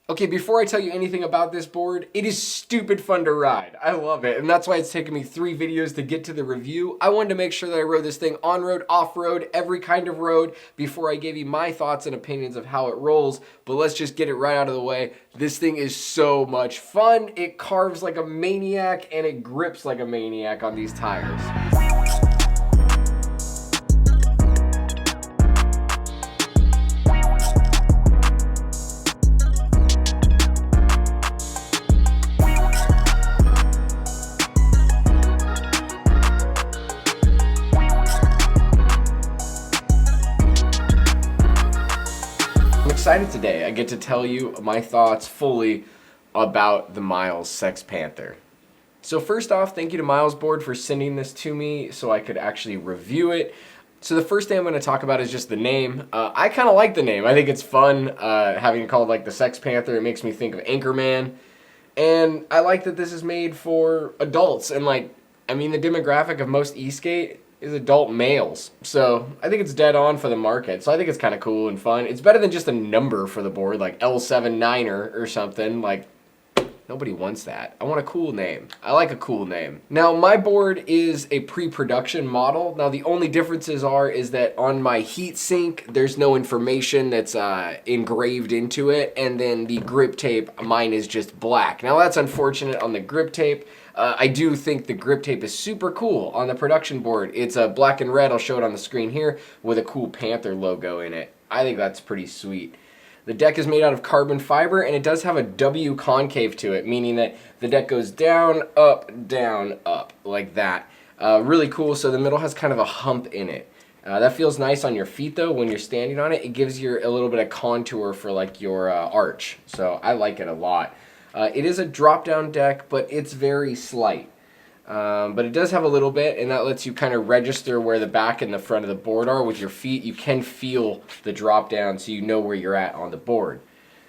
Okay, before I tell you anything about this board, it is stupid fun to ride. I love it, and that's why it's taken me 3 videos to get to the review. I wanted to make sure that I rode this thing on-road, off-road, every kind of road before I gave you my thoughts and opinions of how it rolls, but let's just get it right out of the way. This thing is so much fun. It carves like a maniac, and it grips like a maniac on these tires. I'm excited today. I get to tell you my thoughts fully about the Miles X Panther. So first off, thank you to Miles Board for sending this to me so I could actually review it. So the first thing I'm going to talk about is just the name. I kind of like the name. I think it's fun having it called like the Sex Panther. It makes me think of Anchorman. And I like that this is made for adults. And the demographic of most e-skate is adult males. So I think it's dead on for the market. So I think it's kind of cool and fun. It's better than just a number for the board, like L79er or something. Like, nobody wants that. I want a cool name. I like a cool name. Now, my board is a pre-production model. Now, the only differences is that on my heat sink, there's no information that's engraved into it. And then the grip tape, mine is just black. Now, that's unfortunate on the grip tape. I do think the grip tape is super cool on the production board. It's black and red, I'll show it on the screen here, with a cool Panther logo in it. I think that's pretty sweet. The deck is made out of carbon fiber, and it does have a W concave to it, meaning that the deck goes down, up, like that. Really cool, so the middle has kind of a hump in it. That feels nice on your feet, though, when you're standing on it. It gives you a little bit of contour for like your arch, so I like it a lot. It is a drop-down deck, but it's very slight. But it does have a little bit, and that lets you kind of register where the back and the front of the board are with your feet. You can feel the drop-down so you know where you're at on the board.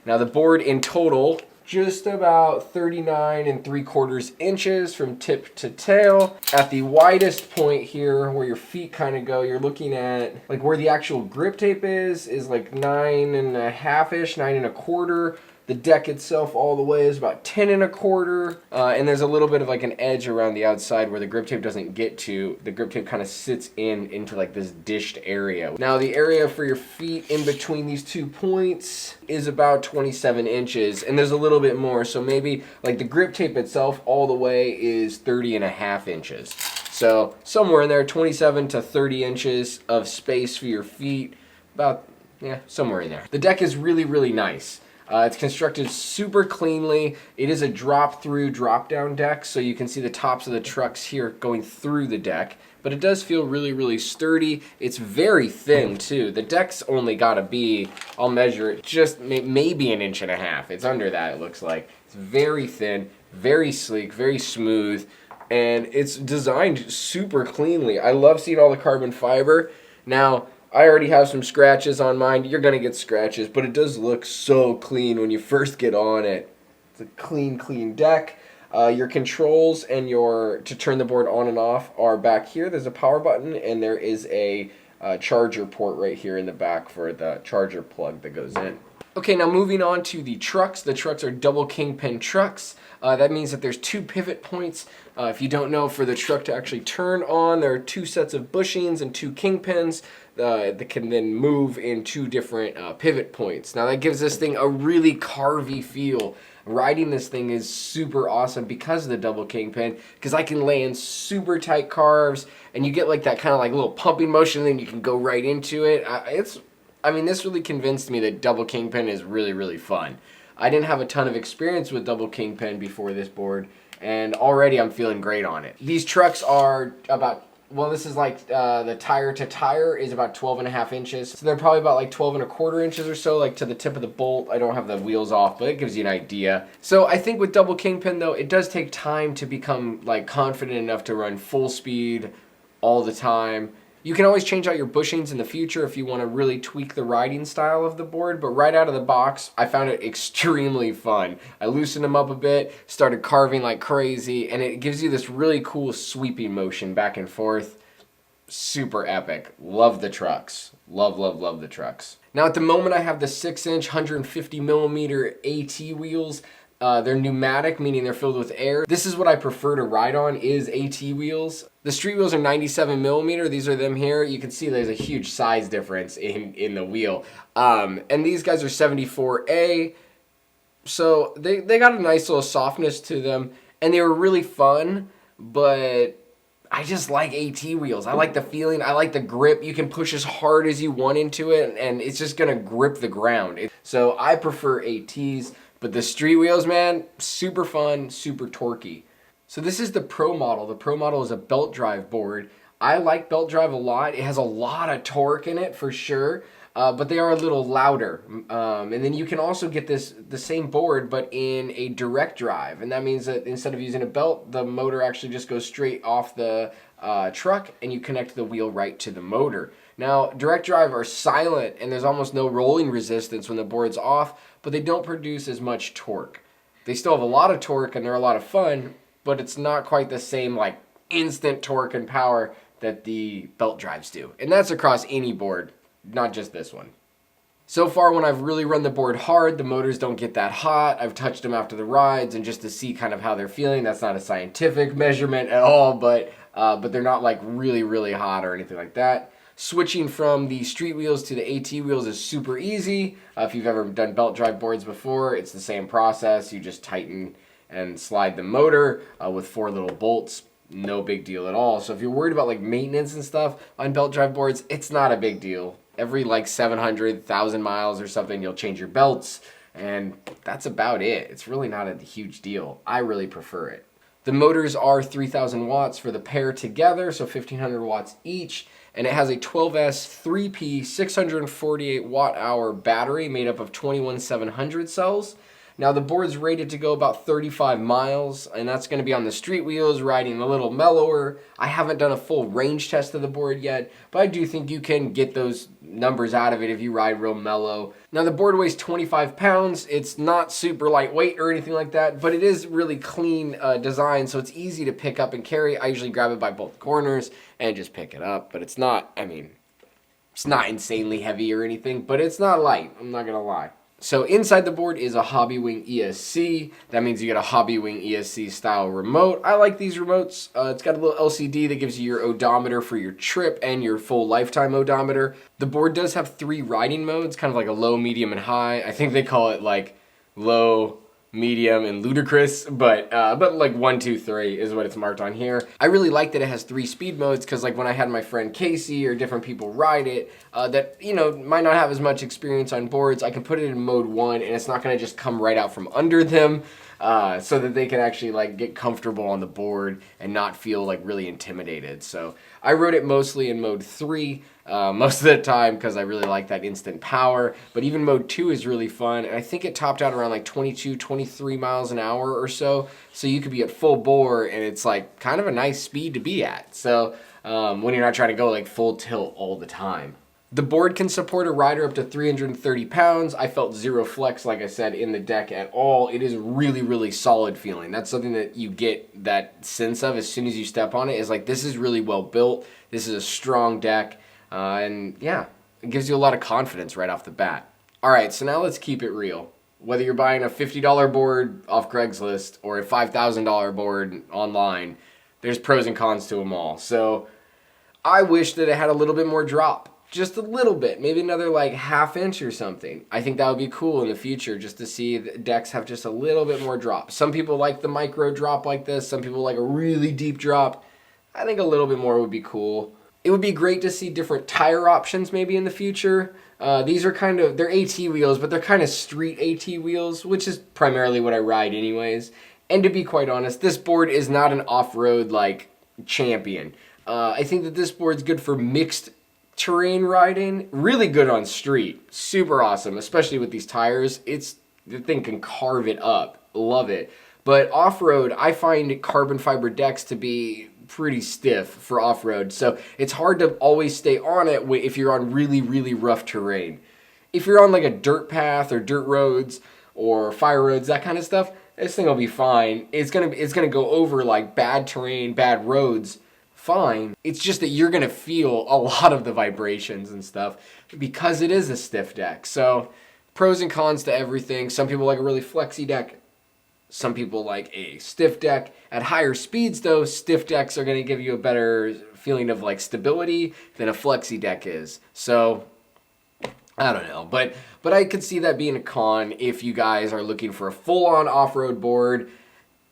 Now the board in total, just about 39 3/4 inches from tip to tail. At the widest point here, where your feet kind of go, you're looking at, like where the actual grip tape is like 9.5-ish, 9.25. The deck itself all the way is about 10 1/4, and there's a little bit of like an edge around the outside where the grip tape doesn't get to. The grip tape kind of sits into like this dished area. Now the area for your feet in between these 2 points is about 27 inches, and there's a little bit more, so maybe like the grip tape itself all the way is 30.5 inches. So somewhere in there, 27 to 30 inches of space for your feet, somewhere in there. The deck is really, really nice. It's constructed super cleanly. It is a drop-through, drop-down deck, so you can see the tops of the trucks here going through the deck. But it does feel really, really sturdy. It's very thin, too. The deck's only got to be, I'll measure it, just maybe 1.5 inches. It's under that, it looks like. It's very thin, very sleek, very smooth, and it's designed super cleanly. I love seeing all the carbon fiber. Now, I already have some scratches on mine. You're going to get scratches, but it does look so clean when you first get on it. It's a clean, clean deck. Your controls and to turn the board on and off are back here. There's a power button, and there is a charger port right here in the back for the charger plug that goes in. Okay, now moving on to the trucks. The trucks are double kingpin trucks. That means that there's 2 pivot points. If you don't know, for the truck to actually turn on, there are 2 sets of bushings and 2 kingpins that can then move in 2 different pivot points. Now that gives this thing a really carvy feel. Riding this thing is super awesome because of the double kingpin, because I can lay in super tight carves, and you get like that kind of like little pumping motion, and then you can go right into it. This really convinced me that double kingpin is really, really fun. I didn't have a ton of experience with double kingpin before this board, and already I'm feeling great on it. These trucks are about, this is like the tire to tire is about 12.5 inches. So they're probably about like 12 1/4 inches or so, like to the tip of the bolt. I don't have the wheels off, but it gives you an idea. So I think with double kingpin though, it does take time to become like confident enough to run full speed all the time. You can always change out your bushings in the future if you want to really tweak the riding style of the board, but right out of the box, I found it extremely fun. I loosened them up a bit, started carving like crazy, and it gives you this really cool sweeping motion back and forth. super epic. Love the trucks. Love, love, love the trucks. Now at the moment I have the 6-inch 150 millimeter AT wheels. They're pneumatic, meaning they're filled with air. This is what I prefer to ride on, is AT wheels. The street wheels are 97 millimeter. These are them here. You can see there's a huge size difference in the wheel. And these guys are 74A. So they got a nice little softness to them. And they were really fun, but I just like AT wheels. I like the feeling. I like the grip. You can push as hard as you want into it, and it's just going to grip the ground. So I prefer ATs. But the street wheels, man, super fun, super torquey. So this is the Pro model. The Pro model is a belt drive board. I like belt drive a lot. It has a lot of torque in it for sure, but they are a little louder. And then you can also get the same board, but in a direct drive. And that means that instead of using a belt, the motor actually just goes straight off the truck, and you connect the wheel right to the motor. Now, direct drive are silent, and there's almost no rolling resistance when the board's off, but they don't produce as much torque. They still have a lot of torque, and they're a lot of fun, but it's not quite the same like instant torque and power that the belt drives do. And that's across any board, not just this one. So far, when I've really run the board hard, the motors don't get that hot. I've touched them after the rides, and just to see kind of how they're feeling. That's not a scientific measurement at all, but they're not like really, really hot or anything like that. Switching from the street wheels to the AT wheels is super easy. If you've ever done belt drive boards before, it's the same process. You just tighten and slide the motor with 4 little bolts. No big deal at all. So if you're worried about like maintenance and stuff on belt drive boards, it's not a big deal. Every like 700,000 miles or something, you'll change your belts, and that's about it. It's really not a huge deal. I really prefer it. The motors are 3,000 watts for the pair together, so 1,500 watts each. And it has a 12S 3P 648 watt hour battery made up of 21,700 cells. Now the board's rated to go about 35 miles, and that's going to be on the street wheels, riding a little mellower. I haven't done a full range test of the board yet, but I do think you can get those numbers out of it if you ride real mellow. Now the board weighs 25 pounds. It's not super lightweight or anything like that, but it is really clean design, so it's easy to pick up and carry. I usually grab it by both corners and just pick it up, but it's not, it's not insanely heavy or anything, but it's not light, I'm not gonna lie. So inside the board is a Hobbywing ESC. That means you get a Hobbywing ESC style remote. I like these remotes. It's got a little LCD that gives you your odometer for your trip and your full lifetime odometer. The board does have 3 riding modes, kind of like a low, medium, and high. I think they call it like low, medium, and ludicrous, but like 1, 2, 3 is what it's marked on here. I really like that it has 3 speed modes, because like when I had my friend Casey or different people ride it that might not have as much experience on boards, I can put it in mode 1 and it's not going to just come right out from under them, so that they can actually like get comfortable on the board and not feel like really intimidated. So I rode it mostly in mode 3 most of the time, because I really like that instant power. But even mode 2 is really fun, and I think it topped out around like 22, 23 miles an hour or so. So you could be at full bore, and it's like kind of a nice speed to be at. So when you're not trying to go like full tilt all the time. The board can support a rider up to 330 pounds. I felt zero flex, like I said, in the deck at all. It is really, really solid feeling. That's something that you get that sense of as soon as you step on it, is like, this is really well built. This is a strong deck. And yeah, it gives you a lot of confidence right off the bat. All right, so now let's keep it real. Whether you're buying a $50 board off Craigslist or a $5,000 board online, there's pros and cons to them all. So I wish that it had a little bit more drop. Just a little bit, maybe another like ½ inch or something. I think that would be cool in the future, just to see the decks have just a little bit more drop. Some people like the micro drop like this. Some people like a really deep drop. I think a little bit more would be cool. It would be great to see different tire options maybe in the future. These are they're AT wheels, but they're kind of street AT wheels, which is primarily what I ride anyways. And to be quite honest, this board is not an off-road like champion. I think that this board's good for mixed terrain riding, really good on street, super awesome, especially with these tires. The thing can carve it up, love it. But off-road, I find carbon fiber decks to be pretty stiff for off-road, so it's hard to always stay on it if you're on really, really rough terrain. If you're on like a dirt path or dirt roads or fire roads, that kind of stuff, this thing will be fine. It's gonna go over like bad terrain, bad roads fine. It's just that you're gonna feel a lot of the vibrations and stuff because it is a stiff deck. So pros and cons to everything. Some people like a really flexy deck. Some people like a stiff deck. At higher speeds though, stiff decks are gonna give you a better feeling of like stability than a flexi deck is. So I don't know, but I could see that being a con if you guys are looking for a full-on off-road board.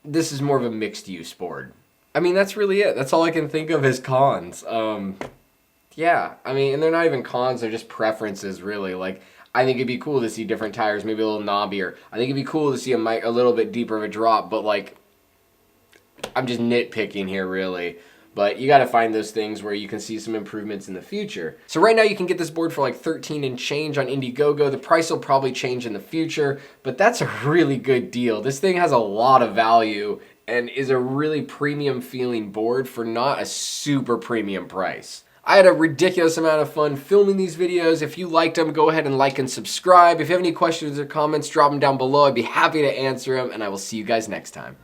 This is more of a mixed-use board. I mean, that's really it. That's all I can think of as cons. Yeah, I mean, and they're not even cons, they're just preferences, really. Like, I think it'd be cool to see different tires, maybe a little knobbier. I think it'd be cool to see a little bit deeper of a drop, but, like, I'm just nitpicking here, really. But you got to find those things where you can see some improvements in the future. So right now you can get this board for like 13 and change on Indiegogo. The price will probably change in the future, but that's a really good deal. This thing has a lot of value and is a really premium feeling board for not a super premium price. I had a ridiculous amount of fun filming these videos. If you liked them, go ahead and like and subscribe. If you have any questions or comments, drop them down below. I'd be happy to answer them, and I will see you guys next time.